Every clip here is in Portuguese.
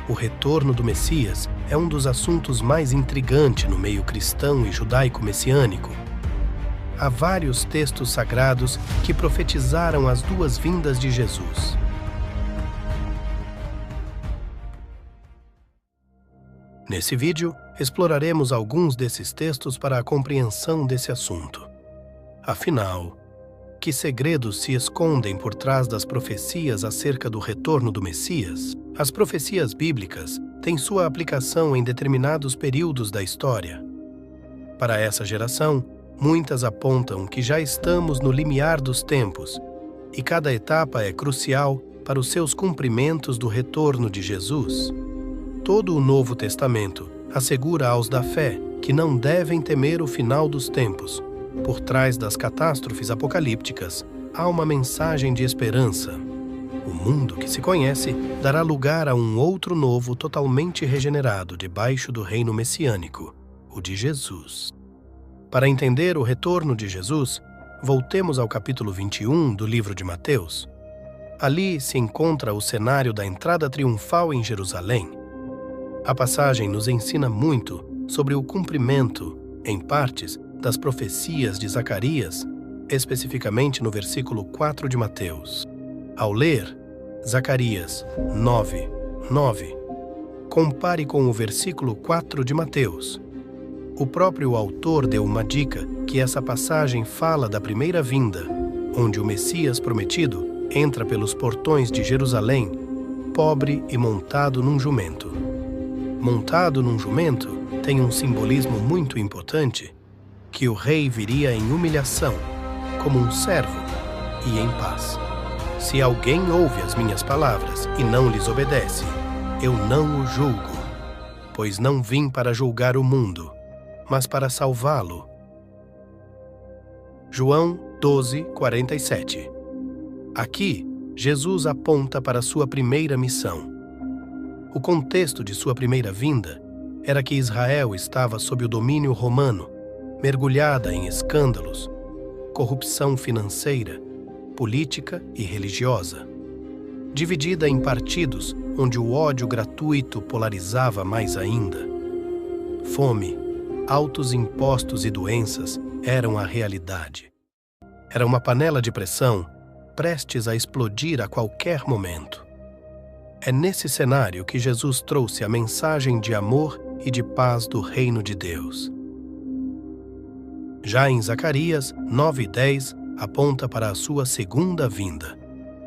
O retorno do Messias é um dos assuntos mais intrigantes no meio cristão e judaico-messiânico. Há vários textos sagrados que profetizaram as duas vindas de Jesus. Nesse vídeo, exploraremos alguns desses textos para a compreensão desse assunto. Afinal, que segredos se escondem por trás das profecias acerca do retorno do Messias? As profecias bíblicas têm sua aplicação em determinados períodos da história. Para essa geração, muitas apontam que já estamos no limiar dos tempos e cada etapa é crucial para os seus cumprimentos do retorno de Jesus. Todo o Novo Testamento assegura aos da fé que não devem temer o final dos tempos. Por trás das catástrofes apocalípticas, há uma mensagem de esperança. O mundo que se conhece dará lugar a um outro novo totalmente regenerado debaixo do reino messiânico, o de Jesus. Para entender o retorno de Jesus, voltemos ao capítulo 21 do livro de Mateus. Ali se encontra o cenário da entrada triunfal em Jerusalém. A passagem nos ensina muito sobre o cumprimento, em partes, das profecias de Zacarias, especificamente no versículo 4 de Mateus. Ao ler Zacarias 9:9, compare com o versículo 4 de Mateus. O próprio autor deu uma dica que essa passagem fala da primeira vinda, onde o Messias prometido entra pelos portões de Jerusalém, pobre e montado num jumento. Montado num jumento tem um simbolismo muito importante, que o rei viria em humilhação, como um servo, e em paz. Se alguém ouve as minhas palavras e não lhes obedece, eu não o julgo, pois não vim para julgar o mundo, mas para salvá-lo. João 12:47. Aqui, Jesus aponta para sua primeira missão. O contexto de sua primeira vinda era que Israel estava sob o domínio romano, mergulhada em escândalos, corrupção financeira, política e religiosa. Dividida em partidos onde o ódio gratuito polarizava mais ainda. Fome, altos impostos e doenças eram a realidade. Era uma panela de pressão prestes a explodir a qualquer momento. É nesse cenário que Jesus trouxe a mensagem de amor e de paz do reino de Deus. Já em Zacarias 9:10, aponta para a sua segunda vinda,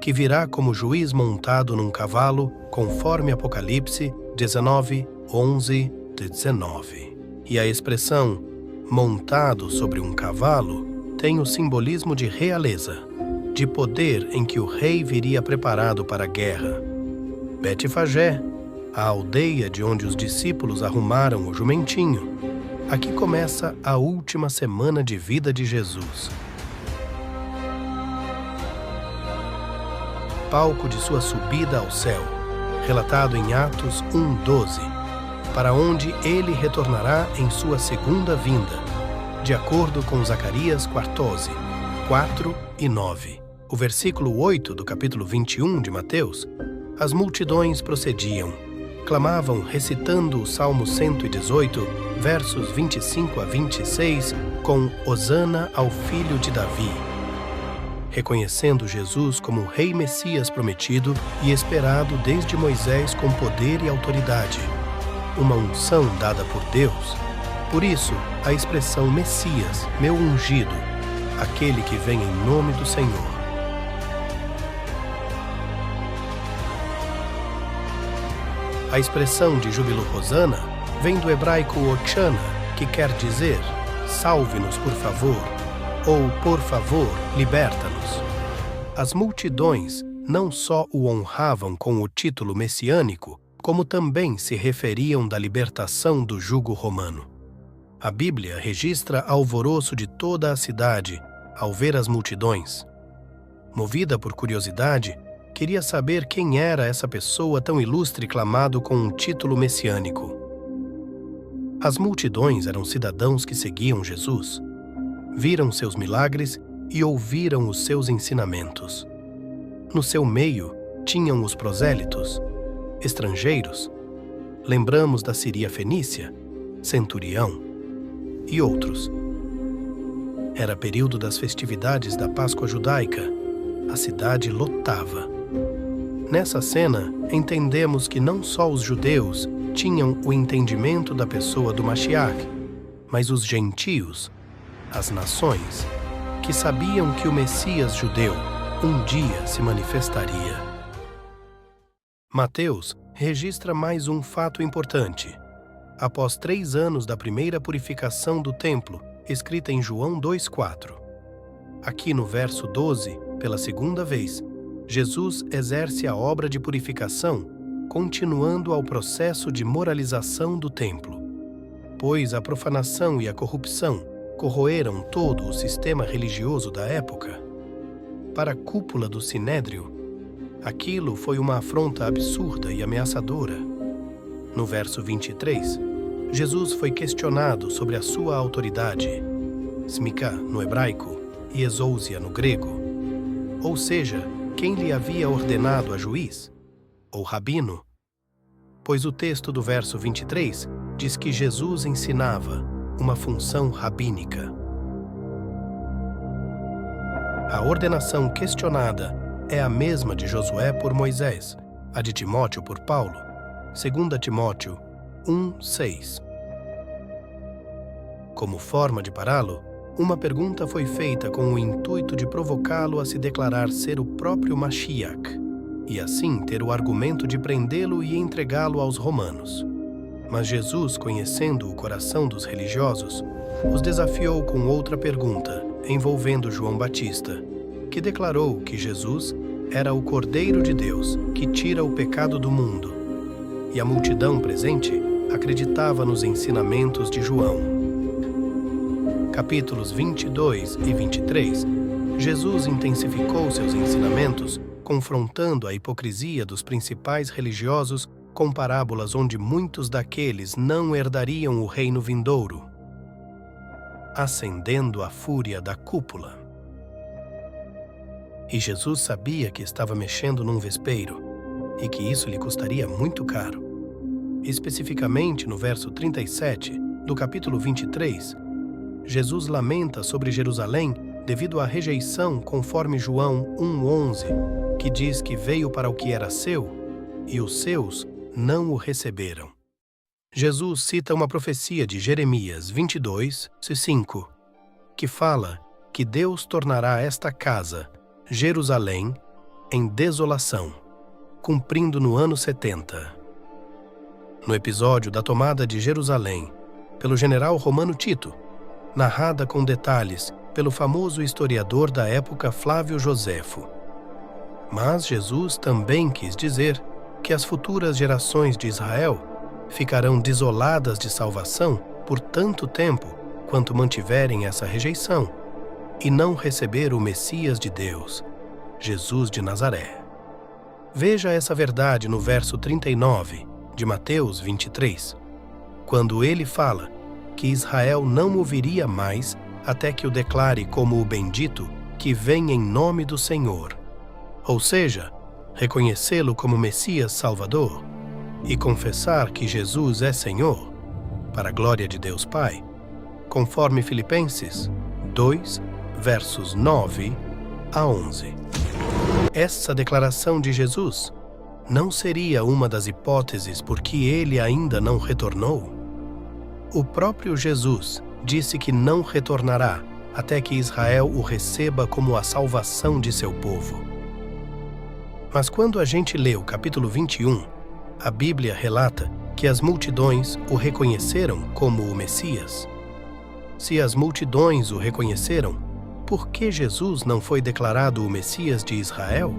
que virá como juiz montado num cavalo, conforme Apocalipse 19:11-19. E a expressão montado sobre um cavalo tem o simbolismo de realeza, de poder em que o rei viria preparado para a guerra. Betfagé, a aldeia de onde os discípulos arrumaram o jumentinho. Aqui começa a última semana de vida de Jesus. Palco de sua subida ao céu, relatado em Atos 1:12, para onde ele retornará em sua segunda vinda, de acordo com Zacarias 14, 4 e 9. O versículo 8 do capítulo 21 de Mateus, as multidões procediam, clamavam recitando o Salmo 118, versos 25 a 26, com Hosana ao Filho de Davi, reconhecendo Jesus como o Rei Messias prometido e esperado desde Moisés com poder e autoridade, uma unção dada por Deus. Por isso, a expressão Messias, meu ungido, aquele que vem em nome do Senhor. A expressão de júbilo Hosana vem do hebraico Hoshana, que quer dizer salve-nos por favor, ou por favor, liberta-nos. As multidões não só o honravam com o título messiânico, como também se referiam da libertação do jugo romano. A Bíblia registra alvoroço de toda a cidade ao ver as multidões. Movida por curiosidade, queria saber quem era essa pessoa tão ilustre clamado com um título messiânico. As multidões eram cidadãos que seguiam Jesus, viram seus milagres e ouviram os seus ensinamentos. No seu meio tinham os prosélitos, estrangeiros, lembramos da Síria Fenícia, Centurião e outros. Era período das festividades da Páscoa judaica. A cidade lotava. Nessa cena, entendemos que não só os judeus tinham o entendimento da pessoa do Mashiach, mas os gentios, as nações, que sabiam que o Messias judeu um dia se manifestaria. Mateus registra mais um fato importante. Após 3 anos da primeira purificação do templo, escrita em João 2,4. Aqui no verso 12, pela segunda vez, Jesus exerce a obra de purificação, continuando ao processo de moralização do templo. Pois a profanação e a corrupção corroeram todo o sistema religioso da época. Para a cúpula do Sinédrio, aquilo foi uma afronta absurda e ameaçadora. No verso 23, Jesus foi questionado sobre a sua autoridade, smika no hebraico e exousia no grego, ou seja, quem lhe havia ordenado a juiz, ou rabino, pois o texto do verso 23 diz que Jesus ensinava uma função rabínica. A ordenação questionada é a mesma de Josué por Moisés, a de Timóteo por Paulo, 2 Timóteo 1:6. Como forma de pará-lo, uma pergunta foi feita com o intuito de provocá-lo a se declarar ser o próprio Mashiach, e assim ter o argumento de prendê-lo e entregá-lo aos romanos. Mas Jesus, conhecendo o coração dos religiosos, os desafiou com outra pergunta, envolvendo João Batista, que declarou que Jesus era o Cordeiro de Deus que tira o pecado do mundo. E a multidão presente acreditava nos ensinamentos de João. Capítulos 22 e 23, Jesus intensificou seus ensinamentos, confrontando a hipocrisia dos principais religiosos com parábolas onde muitos daqueles não herdariam o reino vindouro, acendendo a fúria da cúpula. E Jesus sabia que estava mexendo num vespeiro e que isso lhe custaria muito caro. Especificamente no verso 37 do capítulo 23, Jesus lamenta sobre Jerusalém devido à rejeição conforme João 1:11, que diz que veio para o que era seu e os seus não o receberam. Jesus cita uma profecia de Jeremias 22:5, que fala que Deus tornará esta casa, Jerusalém, em desolação, cumprindo no ano 70. No episódio da tomada de Jerusalém pelo general romano Tito, narrada com detalhes pelo famoso historiador da época Flávio Joséfo. Mas Jesus também quis dizer que as futuras gerações de Israel ficarão desoladas de salvação por tanto tempo quanto mantiverem essa rejeição e não receber o Messias de Deus, Jesus de Nazaré. Veja essa verdade no verso 39 de Mateus 23, quando ele fala que Israel não o viria mais até que o declare como o bendito que vem em nome do Senhor, ou seja, reconhecê-lo como Messias Salvador e confessar que Jesus é Senhor, para a glória de Deus Pai, conforme Filipenses 2, versos 9 a 11. Essa declaração de Jesus não seria uma das hipóteses por que ele ainda não retornou? O próprio Jesus disse que não retornará até que Israel o receba como a salvação de seu povo. Mas quando a gente lê o capítulo 21, a Bíblia relata que as multidões o reconheceram como o Messias. Se as multidões o reconheceram, por que Jesus não foi declarado o Messias de Israel?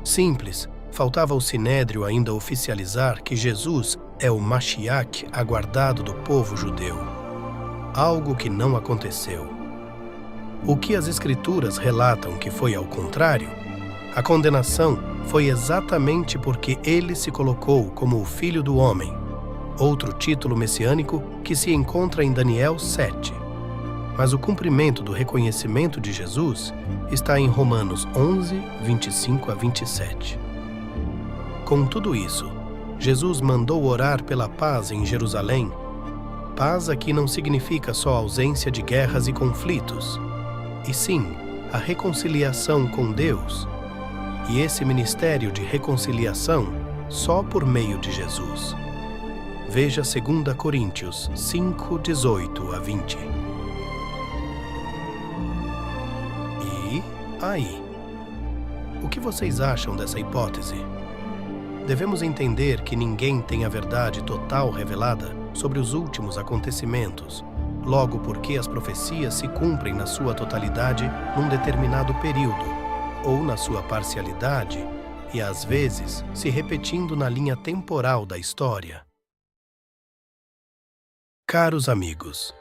Simples, faltava ao Sinédrio ainda oficializar que Jesus é o Mashiach aguardado do povo judeu. Algo que não aconteceu. O que as Escrituras relatam que foi ao contrário, a condenação foi exatamente porque ele se colocou como o Filho do Homem, outro título messiânico que se encontra em Daniel 7. Mas o cumprimento do reconhecimento de Jesus está em Romanos 11, 25 a 27. Com tudo isso, Jesus mandou orar pela paz em Jerusalém. Paz aqui não significa só ausência de guerras e conflitos, e sim a reconciliação com Deus. E esse ministério de reconciliação só por meio de Jesus. Veja 2 Coríntios 5, 18 a 20. E aí? O que vocês acham dessa hipótese? Devemos entender que ninguém tem a verdade total revelada sobre os últimos acontecimentos, logo porque as profecias se cumprem na sua totalidade num determinado período, ou na sua parcialidade, e às vezes se repetindo na linha temporal da história. Caros amigos,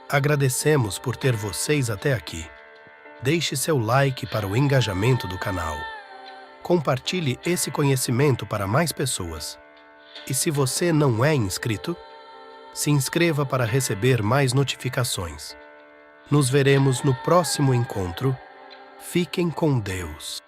agradecemos por ter vocês até aqui. Deixe seu like para o engajamento do canal. Compartilhe esse conhecimento para mais pessoas. E se você não é inscrito, se inscreva para receber mais notificações. Nos veremos no próximo encontro. Fiquem com Deus.